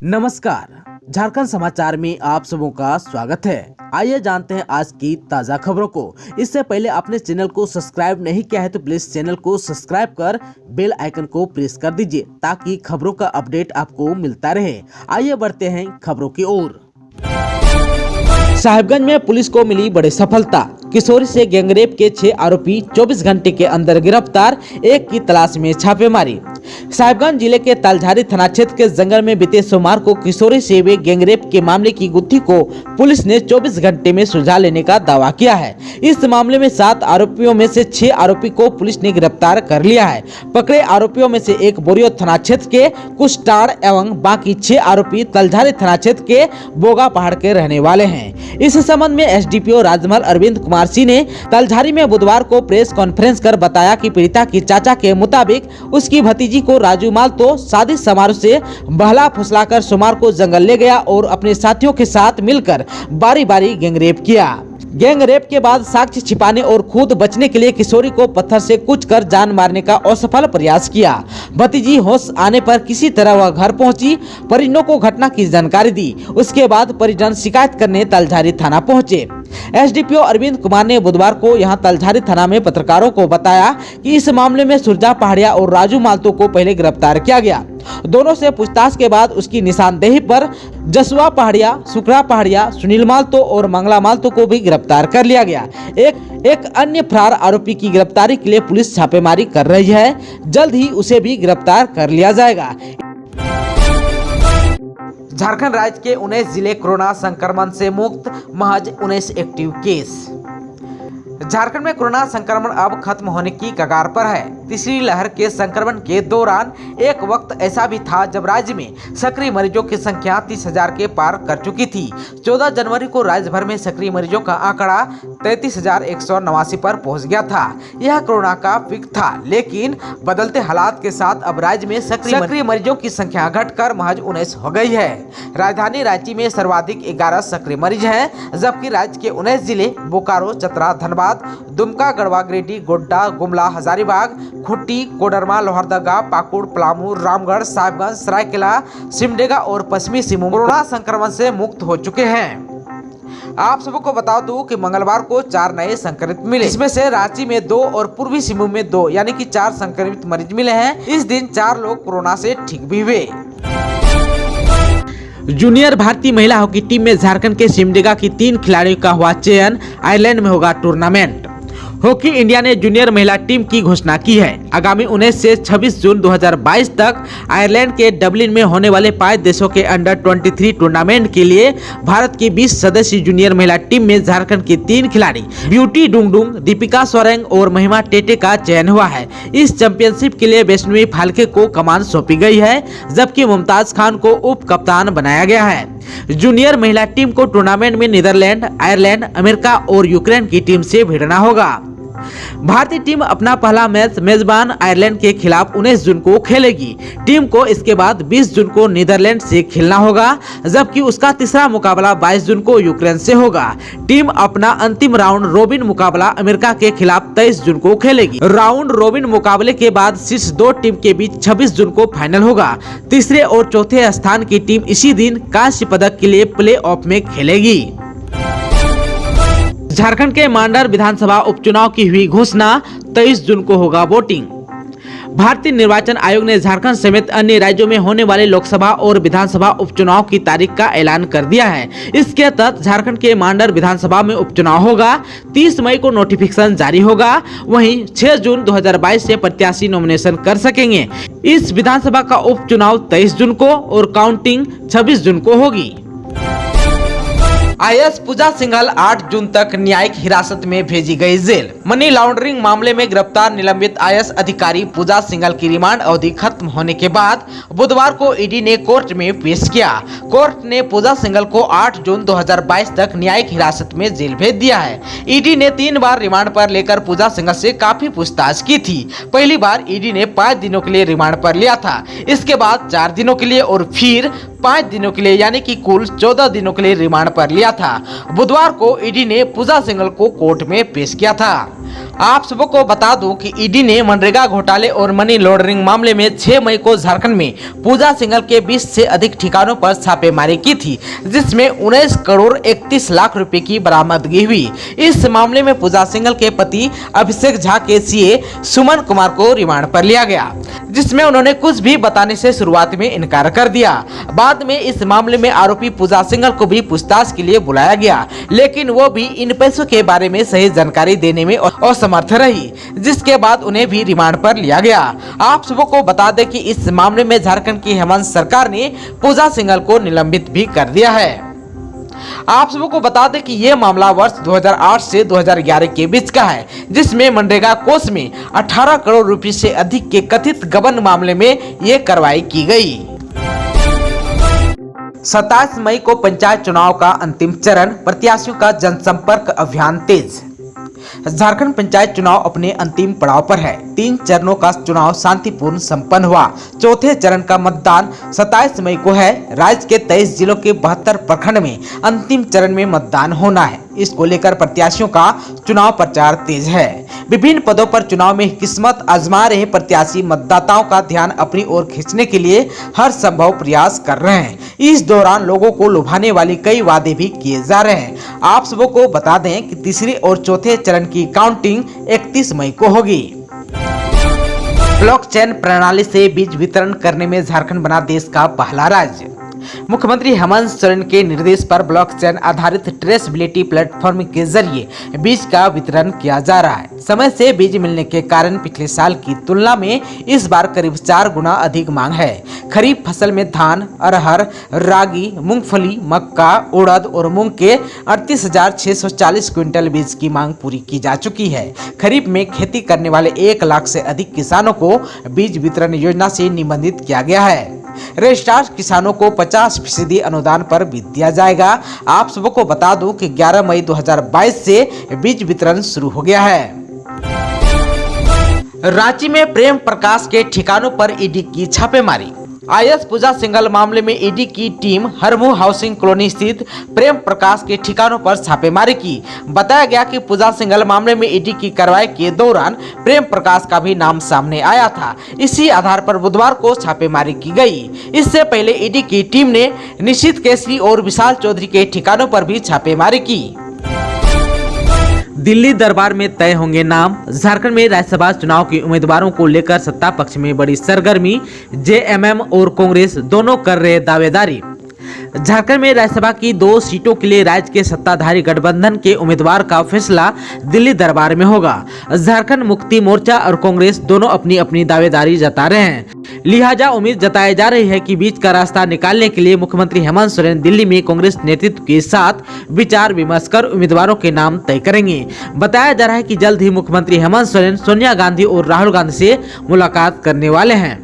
नमस्कार, झारखंड समाचार में आप सबों का स्वागत है। आइए जानते हैं आज की ताज़ा खबरों को। इससे पहले आपने चैनल को सब्सक्राइब नहीं किया है तो प्लीज चैनल को सब्सक्राइब कर बेल आइकन को प्रेस कर दीजिए ताकि खबरों का अपडेट आपको मिलता रहे। आइए बढ़ते हैं खबरों की ओर। साहिबगंज में पुलिस को मिली बड़ी सफलता। किशोरी से गैंगरेप के 6 आरोपी 24 घंटे के अंदर गिरफ्तार, एक की तलाश में छापेमारी। साहिबगंज जिले के तालझारी थाना क्षेत्र के जंगल में बीते सोमवार को किशोरी से हुए गैंगरेप के मामले की गुत्थी को पुलिस ने 24 घंटे में सुलझा लेने का दावा किया है। इस मामले में 7 आरोपियों में से 6 आरोपी को पुलिस ने गिरफ्तार कर लिया है। पकड़े आरोपियों में से एक बोरियो थाना क्षेत्र के कुष्टाड़ एवं बाकी 6 आरोपी तालझारी थाना क्षेत्र के बोगा पहाड़ के रहने वाले हैं। इस संबंध में एसडीपीओ राजमहल अरविंद कुमार सिंह ने तालझारी में बुधवार को प्रेस कॉन्फ्रेंस कर बताया कि पीड़िता की चाचा के मुताबिक उसकी भतीजी को राजू मालतो शादी समारोह से बहला फुसलाकर सोमवार को जंगल ले गया और अपने साथियों के साथ मिलकर बारी बारी गैंगरेप किया। गैंगरेप के बाद साक्ष्य छिपाने और खुद बचने के लिए किशोरी को पत्थर से कुचकर जान मारने का असफल प्रयास किया। भतीजी होश आने पर किसी तरह वह घर पहुंची, परिजनों को घटना की जानकारी दी। उसके बाद परिजन शिकायत करने तालझारी थाना पहुंचे। एसडीपीओ अरविंद कुमार ने बुधवार को यहां तालझारी थाना में पत्रकारों को बताया कि इस मामले में सुरजा पहाड़िया और राजू मालतो को पहले गिरफ्तार किया गया। दोनों से पूछताछ के बाद उसकी निशानदेही पर जसुआ पहाड़िया, सुखरा पहाड़िया, सुनील मालतो और मंगला मालतो को भी गिरफ्तार कर लिया गया। एक अन्य फरार आरोपी की गिरफ्तारी के लिए पुलिस छापेमारी कर रही है। जल्द ही उसे भी गिरफ्तार कर लिया जाएगा। झारखंड राज्य के 19 जिले कोरोना संक्रमण से मुक्त, महज 19 एक्टिव केस। झारखंड में कोरोना संक्रमण अब खत्म होने की कगार पर है। तीसरी लहर के संक्रमण के दौरान एक वक्त ऐसा भी था जब राज्य में सक्रिय मरीजों की संख्या 30,000 के पार कर चुकी थी। 14 जनवरी को राज्य भर में सक्रिय मरीजों का आंकड़ा 33,189 पर पहुंच गया था। यह कोरोना का पीक था, लेकिन बदलते हालात के साथ अब राज्य में सक्रिय मरीजों की संख्या घटकर महज 19 हो गई है। राजधानी रांची में सर्वाधिक 11 सक्रिय मरीज हैं, जबकि राज्य के 19 जिले बोकारो, चतरा, धनबाद, दुमका, गढ़वा, गिरिडीह, गोड्डा, गुमला, हजारीबाग, खूंटी, कोडरमा, लोहरदगा, पाकुड़, पलामू, रामगढ़, साहिबगंज, सरायकेला, सिमडेगा और पश्चिमी सिंहभूम कोरोना संक्रमण से मुक्त हो चुके हैं। आप सबको बता दूं कि मंगलवार को 4 नए संक्रमित मिले। इसमें से रांची में 2 और पूर्वी सिंहभूम में 2 यानी कि 4 संक्रमित मरीज मिले हैं। इस दिन 4 लोग कोरोना से ठीक भी हुए। जूनियर भारतीय महिला हॉकी टीम में झारखंड के सिमडेगा की 3 खिलाड़ियों का हुआ चयन। आयरलैंड में होगा टूर्नामेंट। हॉकी इंडिया ने जूनियर महिला टीम की घोषणा की है। आगामी 19 से 26 जून 2022 तक आयरलैंड के डबलिन में होने वाले 5 देशों के अंडर 23 टूर्नामेंट के लिए भारत की 20 सदस्यीय जूनियर महिला टीम में झारखंड की 3 खिलाड़ी ब्यूटी डुंगडुंग, दीपिका सोरेंग और महिमा टेटे का चयन हुआ है। इस चैंपियनशिप के लिए वैष्णवी फाल्के को कमान सौंपी गई है, जबकि मुमताज खान को उप कप्तान बनाया गया है। जूनियर महिला टीम को टूर्नामेंट में नीदरलैंड, आयरलैंड, अमेरिका और यूक्रेन की टीम से भिड़ना होगा। भारतीय टीम अपना पहला मैच मेजबान आयरलैंड के खिलाफ 19 जून को खेलेगी। टीम को इसके बाद 20 जून को नीदरलैंड से खेलना होगा, जबकि उसका तीसरा मुकाबला 22 जून को यूक्रेन से होगा। टीम अपना अंतिम राउंड रोबिन मुकाबला अमेरिका के खिलाफ 23 जून को खेलेगी। राउंड रोबिन मुकाबले के बाद शीर्ष 2 टीम के बीच 26 जून को फाइनल होगा। तीसरे और चौथे स्थान की टीम इसी दिन कांस्य पदक के लिए प्ले ऑफ में खेलेगी। झारखंड के मांडर विधानसभा उपचुनाव की हुई घोषणा, 23 जून को होगा वोटिंग। भारतीय निर्वाचन आयोग ने झारखंड समेत अन्य राज्यों में होने वाले लोकसभा और विधानसभा उपचुनाव की तारीख का ऐलान कर दिया है। इसके तहत झारखंड के मांडर विधानसभा में उपचुनाव होगा। 30 मई को नोटिफिकेशन जारी होगा। वहीं 6 जून 2022 से प्रत्याशी नॉमिनेशन कर सकेंगे। इस विधानसभा का उपचुनाव 23 जून को और काउंटिंग 26 जून को होगी। आईएएस पूजा सिंघल 8 जून तक न्यायिक हिरासत में भेजी गई जेल। मनी लॉन्ड्रिंग मामले में गिरफ्तार निलंबित आईएएस अधिकारी पूजा सिंघल की रिमांड अवधि खत्म होने के बाद बुधवार को ईडी ने कोर्ट में पेश किया। कोर्ट ने पूजा सिंघल को 8 जून 2022 तक न्यायिक हिरासत में जेल भेज दिया है। ईडी ने 3 बार रिमांड पर लेकर पूजा सिंघल से काफी पूछताछ की थी। पहली बार ईडी ने 5 दिनों के लिए रिमांड पर लिया था, इसके बाद 4 दिनों के लिए और फिर 5 दिनों के लिए यानी कि कुल 14 दिनों के लिए रिमांड पर लिया था। बुधवार को ईडी ने पूजा सिंघल को कोर्ट में पेश किया था। आप सबको बता दूं कि ईडी ने मनरेगा घोटाले और मनी लॉन्ड्रिंग मामले में 6 मई को झारखंड में पूजा सिंघल के 20 से अधिक ठिकानों पर छापेमारी की थी, जिसमें 19 करोड़ 31 लाख रुपए की बरामदगी हुई। इस मामले में पूजा सिंघल के पति अभिषेक झा के सीए सुमन कुमार को रिमांड पर लिया गया, जिसमें उन्होंने कुछ भी बताने से शुरुआत में इनकार कर दिया। बाद में इस मामले में आरोपी पूजा सिंघल को भी पूछताछ के लिए बुलाया गया, लेकिन वो भी इन पैसों के बारे में सही जानकारी देने में असमर्थ रही, जिसके बाद उन्हें भी रिमांड पर लिया गया। आप सबको बता दें कि इस मामले में झारखंड की हेमंत सरकार ने पूजा सिंघल को निलंबित भी कर दिया है। आप सबको बता दें कि यह मामला वर्ष 2008 से 2011 के बीच का है, जिसमें मनरेगा कोष में 18 करोड़ रुपए से अधिक के कथित गबन मामले में ये कार्रवाई की गई। 27 मई को पंचायत चुनाव का अंतिम चरण, प्रत्याशियों का जनसंपर्क अभियान तेज। झारखंड पंचायत चुनाव अपने अंतिम पड़ाव पर है। 3 चरणों का चुनाव शांतिपूर्ण संपन्न हुआ। चौथे चरण का मतदान 27 मई को है। राज्य के 23 जिलों के 72 प्रखंड में अंतिम चरण में मतदान होना है। इसको लेकर प्रत्याशियों का चुनाव प्रचार तेज है। विभिन्न पदों पर चुनाव में किस्मत आजमा रहे प्रत्याशी मतदाताओं का ध्यान अपनी ओर खींचने के लिए हर संभव प्रयास कर रहे हैं। इस दौरान लोगों को लुभाने वाली कई वादे भी किए जा रहे हैं। आप सबको बता दें कि तीसरे और चौथे चरण की काउंटिंग 31 मई को होगी। ब्लॉकचेन प्रणाली से बीज वितरण करने में झारखंड बना देश का पहला राज्य। मुख्यमंत्री हेमंत सोरेन के निर्देश पर ब्लॉकचेन आधारित ट्रेसेबिलिटी प्लेटफॉर्म के जरिए बीज का वितरण किया जा रहा है। समय से बीज मिलने के कारण पिछले साल की तुलना में इस बार करीब 4 गुना अधिक मांग है। खरीफ फसल में धान, अरहर, रागी, मूंगफली, मक्का, उड़द और मूंग के 38,640 क्विंटल बीज की मांग पूरी की जा चुकी है। खरीफ में खेती करने वाले 1 लाख से अधिक किसानों को बीज वितरण योजना से निबंधित किया गया है। रजिस्ट्रार किसानों को 50% अनुदान पर बीज दिया जाएगा। आप सबको बता दूं कि 11 मई 2022 से बीज वितरण शुरू हो गया है। रांची में प्रेम प्रकाश के ठिकानों पर ईडी की छापेमारी। आईएएस पूजा सिंघल मामले में ईडी की टीम हरमू हाउसिंग कॉलोनी स्थित प्रेम प्रकाश के ठिकानों पर छापेमारी की। बताया गया कि पूजा सिंघल मामले में ईडी की कार्रवाई के दौरान प्रेम प्रकाश का भी नाम सामने आया था। इसी आधार पर बुधवार को छापेमारी की गई। इससे पहले ईडी की टीम ने निशित केसरी और विशाल चौधरी के ठिकानों पर भी छापेमारी की। दिल्ली दरबार में तय होंगे नाम। झारखंड में राज्यसभा चुनाव के उम्मीदवारों को लेकर सत्ता पक्ष में बड़ी सरगर्मी। जेएमएम और कांग्रेस दोनों कर रहे दावेदारी। झारखंड में राज्यसभा की 2 सीटों के लिए राज्य के सत्ताधारी गठबंधन के उम्मीदवार का फैसला दिल्ली दरबार में होगा। झारखंड मुक्ति मोर्चा और कांग्रेस दोनों अपनी अपनी दावेदारी जता रहे हैं। लिहाजा उम्मीद जताई जा रही है कि बीच का रास्ता निकालने के लिए मुख्यमंत्री हेमंत सोरेन दिल्ली में कांग्रेस नेतृत्व के साथ विचार विमर्श कर उम्मीदवारों के नाम तय करेंगे। बताया जा रहा है कि जल्द ही मुख्यमंत्री हेमंत सोरेन सोनिया गांधी और राहुल गांधी से मुलाकात करने वाले हैं।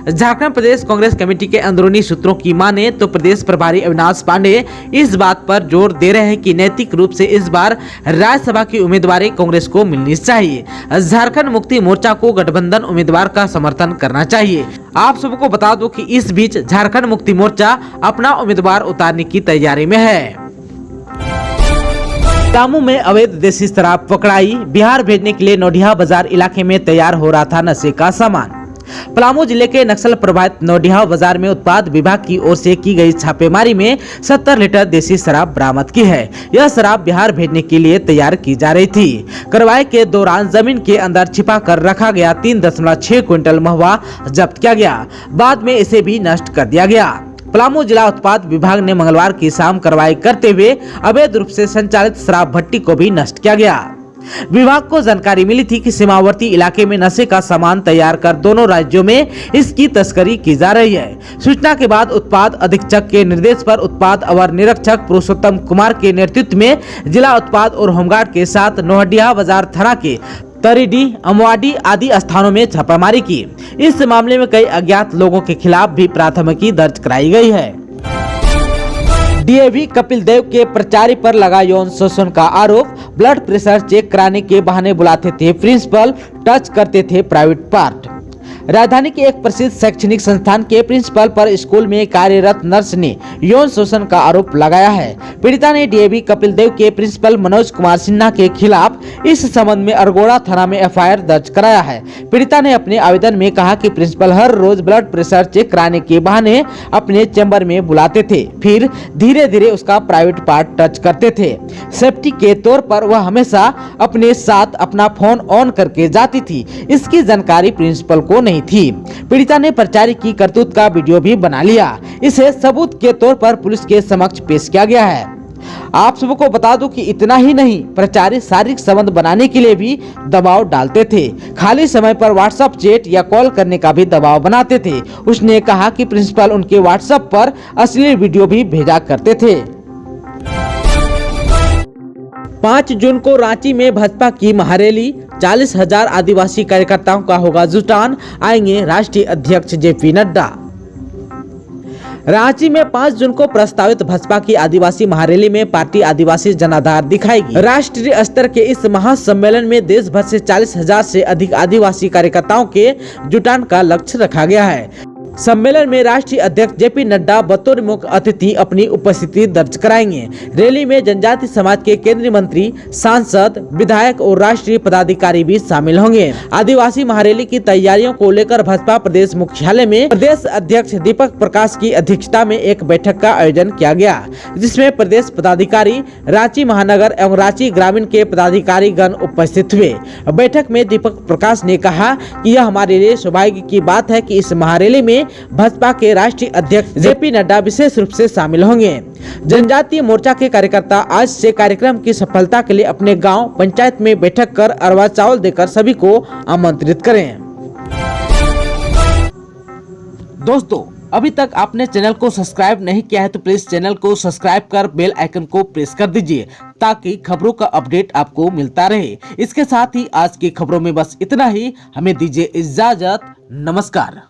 झारखंड प्रदेश कांग्रेस कमेटी के अंदरूनी सूत्रों की माने तो प्रदेश प्रभारी अविनाश पांडे इस बात पर जोर दे रहे हैं कि नैतिक रूप से इस बार राज्यसभा की उम्मीदवारी कांग्रेस को मिलनी चाहिए। झारखंड मुक्ति मोर्चा को गठबंधन उम्मीदवार का समर्थन करना चाहिए। आप सबको बता दो कि इस बीच झारखंड मुक्ति मोर्चा अपना उम्मीदवार उतारने की तैयारी में है। पलामू में अवैध देसी शराब पकड़ाई। बिहार भेजने के लिए नौडिहा बाजार इलाके में तैयार हो रहा था नशे का सामान। पलामू जिले के नक्सल प्रभावित नौडिहा बाजार में उत्पाद विभाग की ओर से की गई छापेमारी में 70 लीटर देसी शराब बरामद की है। यह शराब बिहार भेजने के लिए तैयार की जा रही थी। कार्रवाई के दौरान जमीन के अंदर छिपा कर रखा गया 3.6 क्विंटल महुआ जब्त किया गया। बाद में इसे भी नष्ट कर दिया गया। पलामू जिला उत्पाद विभाग ने मंगलवार की शाम कार्रवाई करते हुए अवैध रूप से संचालित शराब भट्टी को भी नष्ट किया गया। विभाग को जानकारी मिली थी कि सीमावर्ती इलाके में नशे का सामान तैयार कर दोनों राज्यों में इसकी तस्करी की जा रही है। सूचना के बाद उत्पाद अधीक्षक के निर्देश पर उत्पाद अवर निरीक्षक पुरुषोत्तम कुमार के नेतृत्व में जिला उत्पाद और होमगार्ड के साथ नौडिहा बाजार थाना के तरीडीह, अमवाडी आदि स्थानों में छापामारी की। इस मामले में कई अज्ञात लोगों के खिलाफ भी प्राथमिकी दर्ज कराई गई है। डीएवी कपिल देव के प्रचारी पर लगा यौन शोषण का आरोप। ब्लड प्रेशर चेक कराने के बहाने बुलाते थे प्रिंसिपल, टच करते थे प्राइवेट पार्ट। राजधानी के एक प्रसिद्ध शैक्षणिक संस्थान के प्रिंसिपल पर स्कूल में कार्यरत नर्स ने यौन शोषण का आरोप लगाया है। पीड़िता ने डीएवी कपिल देव के प्रिंसिपल मनोज कुमार सिन्हा के खिलाफ इस संबंध में अरगोड़ा थाना में एफआईआर दर्ज कराया है। पीड़िता ने अपने आवेदन में कहा कि प्रिंसिपल हर रोज ब्लड प्रेशर चेक कराने के बहाने अपने चैम्बर में बुलाते थे, फिर धीरे धीरे उसका प्राइवेट पार्ट टच करते थे। सेफ्टी के तौर पर वह हमेशा अपने साथ अपना फोन ऑन करके जाती थी। इसकी जानकारी प्रिंसिपल को नहीं थी। पीड़िता ने प्राचार्य की करतूत का वीडियो भी बना लिया। इसे सबूत के तौर पर पुलिस के समक्ष पेश किया गया है। आप सबको बता दूं कि इतना ही नहीं, प्राचार्य शारीरिक संबंध बनाने के लिए भी दबाव डालते थे। खाली समय पर व्हाट्सएप चैट या कॉल करने का भी दबाव बनाते थे। उसने कहा कि प्रिंसिपल उनके व्हाट्सएप पर अश्लील वीडियो भी भेजा करते थे। 5 जून को रांची में भाजपा की महारैली, 40,000 आदिवासी कार्यकर्ताओं का होगा जुटान, आएंगे राष्ट्रीय अध्यक्ष जेपी नड्डा। रांची में 5 जून को प्रस्तावित भाजपा की आदिवासी महारैली में पार्टी आदिवासी जनाधार दिखाएगी। राष्ट्रीय स्तर के इस महासम्मेलन में देश भर से 40,000 से अधिक आदिवासी कार्यकर्ताओं के जुटान का लक्ष्य रखा गया है। सम्मेलन में राष्ट्रीय अध्यक्ष जेपी नड्डा बतौर मुख्य अतिथि अपनी उपस्थिति दर्ज कराएंगे। रैली में जनजाति समाज के केंद्रीय मंत्री, सांसद, विधायक और राष्ट्रीय पदाधिकारी भी शामिल होंगे। आदिवासी महारैली की तैयारियों को लेकर भाजपा प्रदेश मुख्यालय में प्रदेश अध्यक्ष दीपक प्रकाश की अध्यक्षता में एक बैठक का आयोजन किया गया, जिसमें प्रदेश पदाधिकारी, रांची महानगर एवं रांची ग्रामीण के पदाधिकारी गण उपस्थित हुए। बैठक में दीपक प्रकाश ने कहा कि यह हमारे लिए सौभाग्य की बात है कि इस महारैली में भाजपा के राष्ट्रीय अध्यक्ष जेपी नड्डा विशेष रूप से शामिल होंगे। जनजातीय मोर्चा के कार्यकर्ता आज से कार्यक्रम की सफलता के लिए अपने गांव, पंचायत में बैठक कर अरवा चावल देकर सभी को आमंत्रित करें। दोस्तों, अभी तक आपने चैनल को सब्सक्राइब नहीं किया है तो प्लीज चैनल को सब्सक्राइब कर बेल आइकन को प्रेस कर दीजिए ताकि खबरों का अपडेट आपको मिलता रहे। इसके साथ ही आज की खबरों में बस इतना ही। हमें दीजिए इजाजत। नमस्कार।